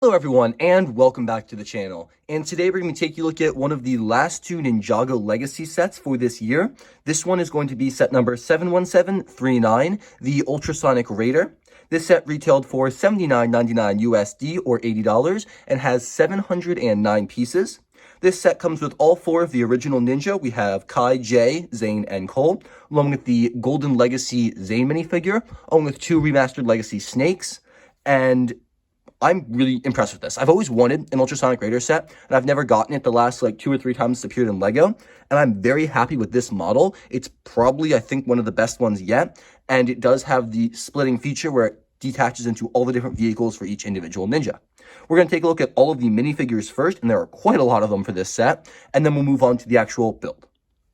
Hello everyone, and welcome back to the channel. And today we're going to take a look at one of the last two Ninjago Legacy sets for this year. This one is going to be set number 71739, the Ultrasonic Raider. This set retailed for $79.99 USD or $80 and has 709 pieces. This set comes with all four of the original Ninja. We have Kai, Jay, Zane, and Cole, along with the Golden Legacy Zane minifigure, along with two remastered Legacy Snakes, and I'm really impressed with this. I've always wanted an Ultrasonic Raider set, and I've never gotten it the last like 2 or 3 times it's appeared in LEGO, and I'm very happy with this model. It's probably, I think, one of the best ones yet, and it does have the splitting feature where it detaches into all the different vehicles for each individual Ninja. We're going to take a look at all of the minifigures first, and there are quite a lot of them for this set, and then we'll move on to the actual build.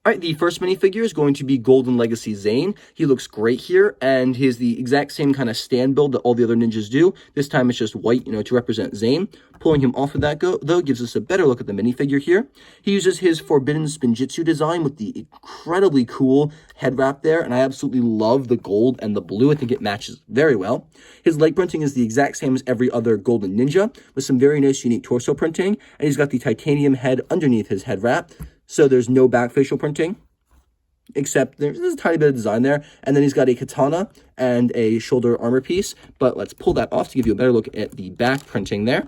All right, the first minifigure is going to be Golden Legacy Zane. He looks great here, and he has the exact same kind of stand build that all the other ninjas do. This time it's just white, to represent Zane. Pulling him off of that, though, gives us a better look at the minifigure here. He uses his Forbidden Spinjitzu design with the incredibly cool head wrap there, and I absolutely love the gold and the blue. I think it matches very well. His leg printing is the exact same as every other Golden Ninja, with some very nice, unique torso printing, and he's got the titanium head underneath his head wrap. So there's no back facial printing, except there's a tiny bit of design there. And then he's got a katana and a shoulder armor piece. But let's pull that off to give you a better look at the back printing there.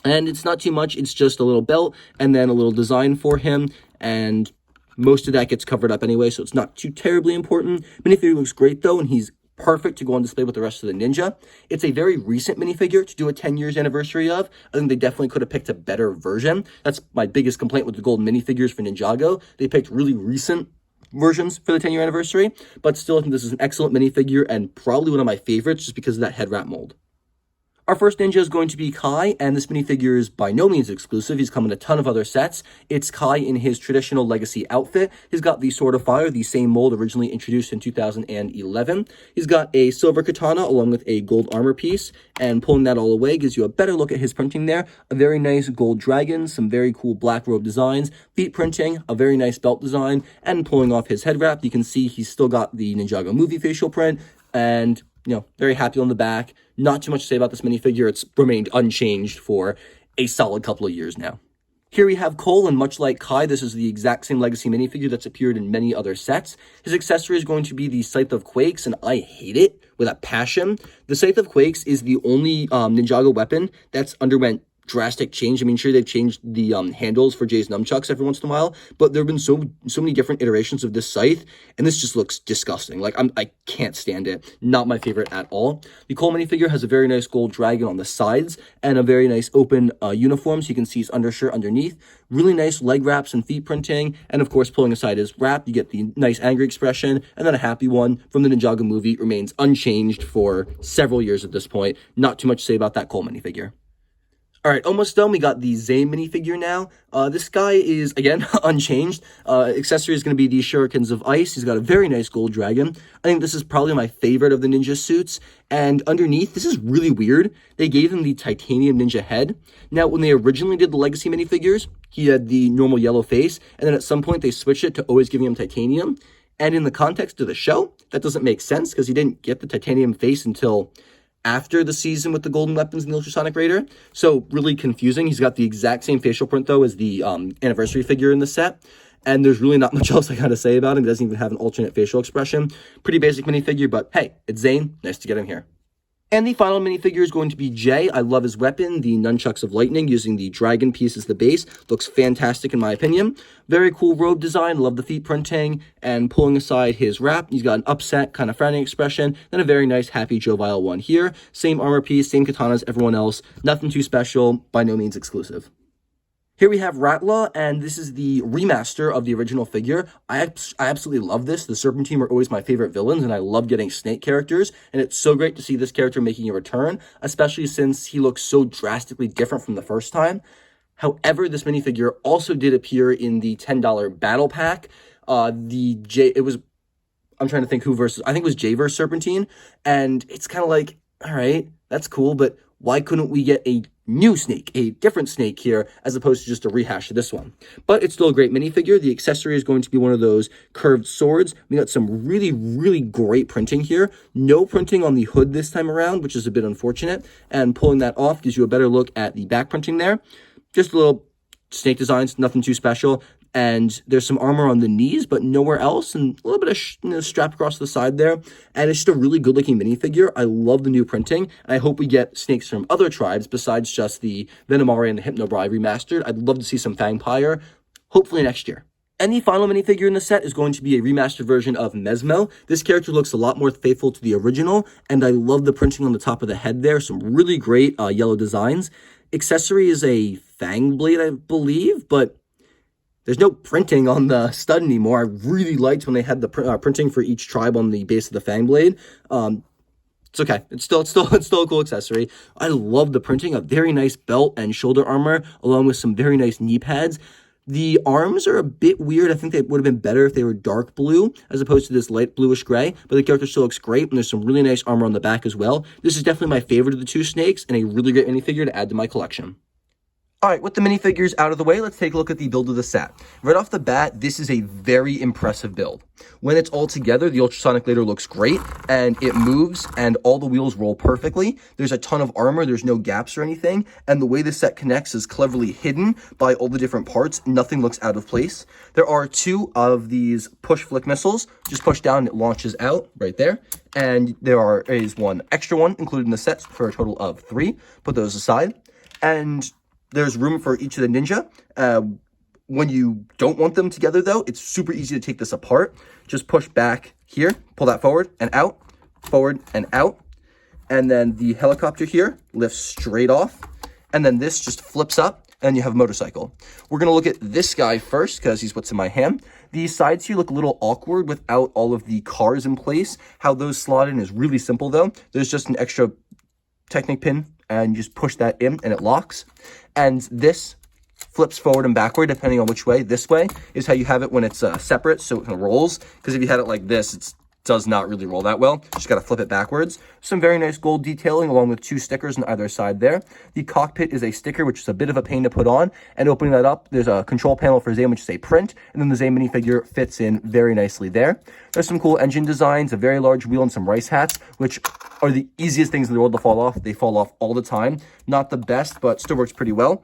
And it's not too much. It's just a little belt and then a little design for him. And most of that gets covered up anyway, so it's not too terribly important. Minifigure looks great, though, and he's perfect to go on display with the rest of the Ninja. It's a very recent minifigure to do a 10 years anniversary of. I think they definitely could have picked a better version. That's my biggest complaint with the golden minifigures for Ninjago. They picked really recent versions for the 10-year anniversary, but still I think this is an excellent minifigure and probably one of my favorites just because of that head wrap mold. Our first Ninja is going to be Kai, and this minifigure is by no means exclusive. He's come in a ton of other sets. It's Kai in his traditional Legacy outfit. He's got the Sword of Fire, the same mold originally introduced in 2011. He's got a silver katana along with a gold armor piece, and pulling that all away gives you a better look at his printing there. A very nice gold dragon, some very cool black robe designs, feet printing, a very nice belt design, and pulling off his head wrap, you can see he's still got the Ninjago movie facial print, and very happy on the back. Not too much to say about this minifigure. It's remained unchanged for a solid couple of years now. Here we have Cole, and much like Kai, this is the exact same Legacy minifigure that's appeared in many other sets. His accessory is going to be the Scythe of Quakes, and I hate it with a passion. The Scythe of Quakes is the only Ninjago weapon that's underwent drastic change. I mean, sure, they've changed the handles for Jay's nunchucks every once in a while, but there have been so many different iterations of this scythe, and this just looks disgusting. Like, I can't stand it. Not my favorite at all. The Cole minifigure has a very nice gold dragon on the sides and a very nice open uniform, so you can see his undershirt underneath. Really nice leg wraps and feet printing, and of course, pulling aside his wrap, you get the nice angry expression, and then a happy one from the Ninjago movie. Remains unchanged for several years at this point. Not too much to say about that Cole minifigure. All right, almost done. We got the Zane minifigure now. This guy is, again, unchanged. Accessory is going to be these shurikens of ice. He's got a very nice gold dragon. I think this is probably my favorite of the ninja suits. And underneath, this is really weird. They gave him the titanium ninja head. Now, when they originally did the Legacy minifigures, he had the normal yellow face. And then at some point, they switched it to always giving him titanium. And in the context of the show, that doesn't make sense because he didn't get the titanium face until after the season with the golden weapons and the Ultrasonic Raider. So really confusing. He's got the exact same facial print, though, as the anniversary figure in the set. And there's really not much else I gotta say about him. He doesn't even have an alternate facial expression. Pretty basic minifigure, but hey, it's Zane. Nice to get him here. And the final minifigure is going to be Jay. I love his weapon, the Nunchucks of Lightning, using the dragon piece as the base. Looks fantastic in my opinion. Very cool robe design, love the feet printing, and pulling aside his wrap, he's got an upset, kind of frowning expression, then a very nice, happy, jovial one here. Same armor piece, same katana as everyone else. Nothing too special, by no means exclusive. Here we have Ratla, and this is the remaster of the original figure. I absolutely love this. The Serpentine are always my favorite villains, and I love getting snake characters, and it's so great to see this character making a return, especially since he looks so drastically different from the first time. However, this minifigure also did appear in the $10 battle pack. I'm trying to think who versus, I think it was Jay versus Serpentine, and it's kind of like, all right, that's cool, but why couldn't we get a new snake, a different snake here, as opposed to just a rehash of this one. But it's still a great minifigure. The accessory is going to be one of those curved swords. We got some really, really great printing here. No printing on the hood this time around, which is a bit unfortunate. And pulling that off gives you a better look at the back printing there. Just a little snake designs, nothing too special. And there's some armor on the knees, but nowhere else, and a little bit of strap across the side there. And it's just a really good looking minifigure. I love the new printing, and I hope we get snakes from other tribes besides just the Venomari and the Hypnobrai remastered. I'd love to see some Fangpire, hopefully next year. And the final minifigure in the set is going to be a remastered version of Mesmo. This character looks a lot more faithful to the original, and I love the printing on the top of the head there. Some really great yellow designs. Accessory is a fang blade, I believe, but there's no printing on the stud anymore. I really liked when they had the printing for each tribe on the base of the fang blade. It's okay. It's still a cool accessory. I love the printing. A very nice belt and shoulder armor, along with some very nice knee pads. The arms are a bit weird. I think they would have been better if they were dark blue as opposed to this light bluish gray, but the character still looks great, and there's some really nice armor on the back as well. This is definitely my favorite of the two snakes, and a really great minifigure to add to my collection. All right, with the minifigures out of the way, let's take a look at the build of the set. Right off the bat, this is a very impressive build. When it's all together, the ultrasonic laser looks great, and it moves, and all the wheels roll perfectly. There's a ton of armor, there's no gaps or anything, and the way the set connects is cleverly hidden by all the different parts. Nothing looks out of place. There are two of these push flick missiles. Just push down, it launches out right there. And there is one extra one included in the set for a total of 3. Put those aside. And there's room for each of the ninja. When you don't want them together, though, it's super easy to take this apart. Just push back here, pull that forward and out, and then the helicopter here lifts straight off, and then this just flips up, and you have a motorcycle. We're going to look at this guy first, because he's what's in my hand. These sides here look a little awkward without all of the cars in place. How those slot in is really simple, though. There's just an extra Technic pin, and you just push that in and it locks. And this flips forward and backward depending on which way. This way is how you have it when it's separate, so it kind of rolls. Because if you had it like this, it does not really roll that well. Just got to flip it backwards. Some very nice gold detailing along with 2 stickers on either side there. The cockpit is a sticker, which is a bit of a pain to put on. And opening that up, there's a control panel for Zane, which is a print. And then the Zane minifigure fits in very nicely there. There's some cool engine designs, a very large wheel, and some rice hats, which are the easiest things in the world to fall off. They fall off all the time. Not the best, but still works pretty well.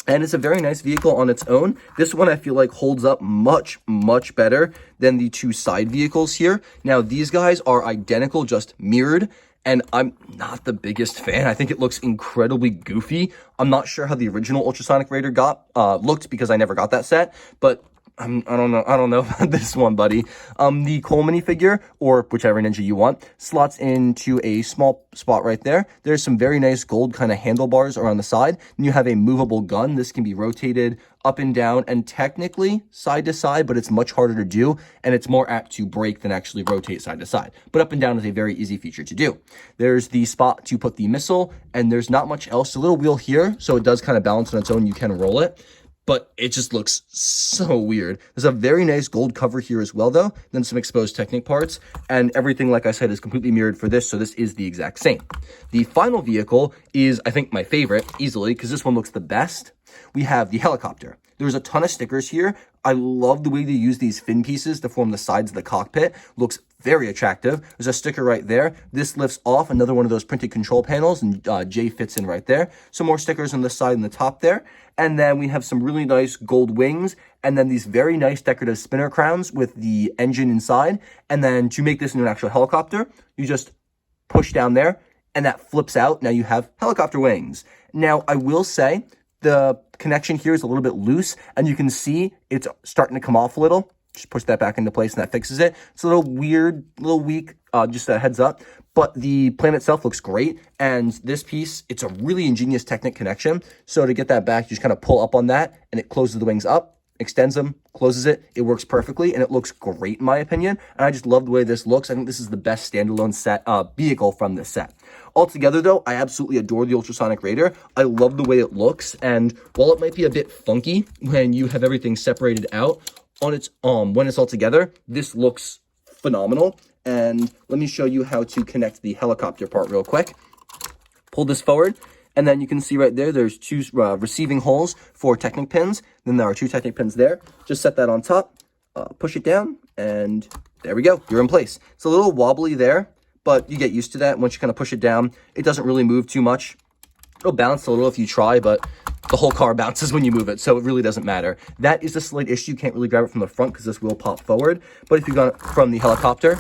And it's a very nice vehicle on its own. This one I feel like holds up much, much better than the 2 side vehicles here. Now, these guys are identical, just mirrored. And I'm not the biggest fan. I think it looks incredibly goofy. I'm not sure how the original Ultrasonic Raider looked because I never got that set. But I don't know about this one, buddy. The Cole minifigure, or whichever ninja you want, slots into a small spot right there. There's some very nice gold kind of handlebars around the side. And you have a movable gun. This can be rotated up and down and technically side to side, but it's much harder to do. And it's more apt to break than actually rotate side to side. But up and down is a very easy feature to do. There's the spot to put the missile, and there's not much else. A little wheel here, so it does kind of balance on its own. You can roll it. But it just looks so weird. There's a very nice gold cover here as well, though. Then some exposed Technic parts. And everything, like I said, is completely mirrored for this. So this is the exact same. The final vehicle is, I think, my favorite, easily, because this one looks the best. We have the helicopter. There's a ton of stickers here. I love the way they use these fin pieces to form the sides of the cockpit. Looks very attractive. There's a sticker right there. This lifts off, another one of those printed control panels, and J fits in right there. Some more stickers on the side and the top there. And then we have some really nice gold wings, and then these very nice decorative spinner crowns with the engine inside. And then to make this into an actual helicopter, you just push down there, and that flips out. Now you have helicopter wings. Now, I will say the connection here is a little bit loose, and you can see it's starting to come off a little. Just push that back into place, and that fixes it. It's a little weird, a little weak, just a heads up. But the plane itself looks great, and this piece, it's a really ingenious Technic connection. So to get that back, you just kind of pull up on that, and it closes the wings up, extends them, closes it. It works perfectly, and it looks great in my opinion. And I just love the way this looks. I think this is the best standalone set vehicle from this set. Altogether, though, I absolutely adore the Ultrasonic Raider. I love the way it looks, and while it might be a bit funky when you have everything separated out, on its when it's all together, this looks phenomenal. And let me show you how to connect the helicopter part real quick. Pull this forward, And then you can see right there, there's two receiving holes for Technic pins. Then there are two Technic pins there. Just set that on top, push it down, and there we go. You're in place. It's a little wobbly there, but you get used to that. Once you kind of push it down, it doesn't really move too much. It'll bounce a little if you try, but the whole car bounces when you move it, so it really doesn't matter. That is a slight issue. You can't really grab it from the front because this will pop forward. But if you got it from the helicopter,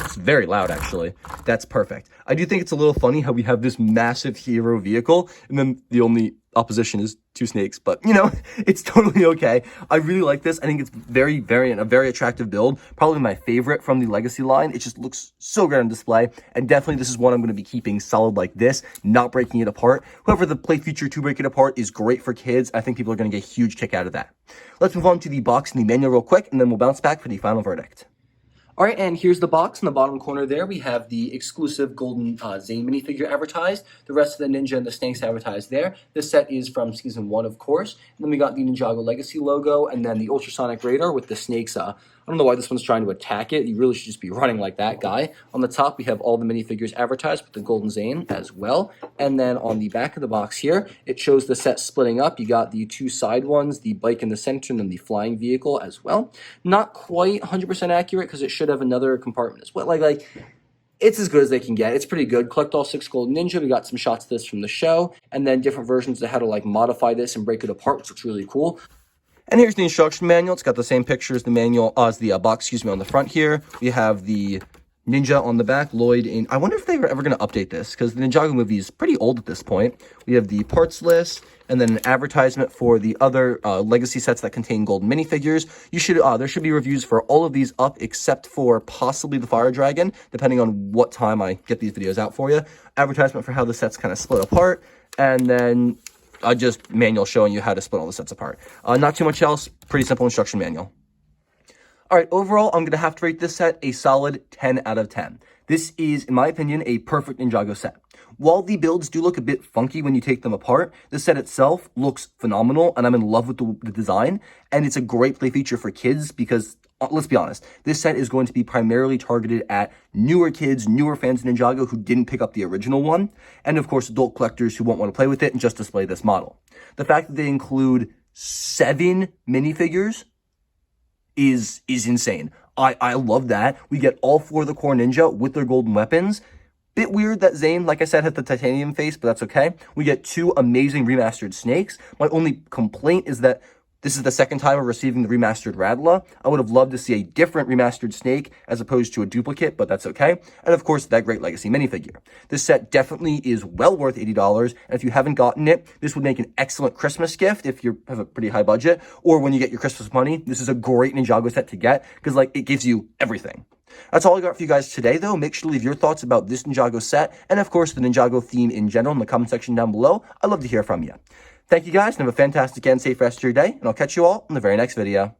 it's very loud, actually. That's perfect. I do think it's a little funny how we have this massive hero vehicle, and then the only opposition is two snakes, but you know, it's totally okay. I really like this. I think it's a very attractive build. Probably my favorite from the Legacy line. It just looks so great on display, and definitely this is one I'm going to be keeping solid like this, not breaking it apart. However, the play feature to break it apart is great for kids. I think people are going to get a huge kick out of that. Let's move on to the box and the manual real quick, and then we'll bounce back for the final verdict. All right, and here's the box. In the bottom corner there, we have the exclusive golden Zane minifigure advertised. The rest of the Ninja and the Snakes advertised there. This set is from Season 1, of course. And then we got the Ninjago Legacy logo, and then the ultrasonic radar with the snakes. I don't know why this one's trying to attack it. You really should just be running like that guy. On the top, we have all the minifigures advertised with the golden Zane as well. And then on the back of the box here, it shows the set splitting up. You got the two side ones, the bike in the center, and then the flying vehicle as well. Not quite 100% accurate because it should have another compartment as well. Like it's as good as they can get. It's pretty good. Collect all 6 gold Ninja. We got some shots of this from the show, and then different versions of how to like modify this and break it apart, which looks really cool. And here's the instruction manual. It's got the same picture as the manual, as the box, on the front here. We have the Ninja on the back, Lloyd in. I wonder if they were ever going to update this, because the Ninjago movie is pretty old at this point. We have the parts list, and then an advertisement for the other Legacy sets that contain gold minifigures. There should be reviews for all of these up, except for possibly the Fire Dragon, depending on what time I get these videos out for you. Advertisement for how the sets kind of split apart, and then just manual showing you how to split all the sets apart. Not too much else. Pretty simple instruction manual. All right, overall, I'm going to have to rate this set a solid 10 out of 10. This is, in my opinion, a perfect Ninjago set. While the builds do look a bit funky when you take them apart, the set itself looks phenomenal, and I'm in love with the design, and it's a great play feature for kids because, let's be honest, this set is going to be primarily targeted at newer kids, newer fans of Ninjago who didn't pick up the original one, and of course, adult collectors who won't want to play with it and just display this model. The fact that they include 7 minifigures is insane. I love that. We get all 4 of the core Ninja with their golden weapons. Bit weird that Zane, like I said, had the titanium face, but that's okay. We get 2 amazing remastered snakes. My only complaint is that this is the second time we're receiving the remastered Radla. I would have loved to see a different remastered snake as opposed to a duplicate, but that's okay. And of course, that great Legacy minifigure. This set definitely is well worth $80, and if you haven't gotten it, this would make an excellent Christmas gift if you have a pretty high budget, or when you get your Christmas money, this is a great Ninjago set to get, because it gives you everything. That's all I got for you guys today, though. Make sure to leave your thoughts about this Ninjago set, and of course, the Ninjago theme in general in the comment section down below. I'd love to hear from you. Thank you guys, and have a fantastic and safe rest of your day, and I'll catch you all in the very next video.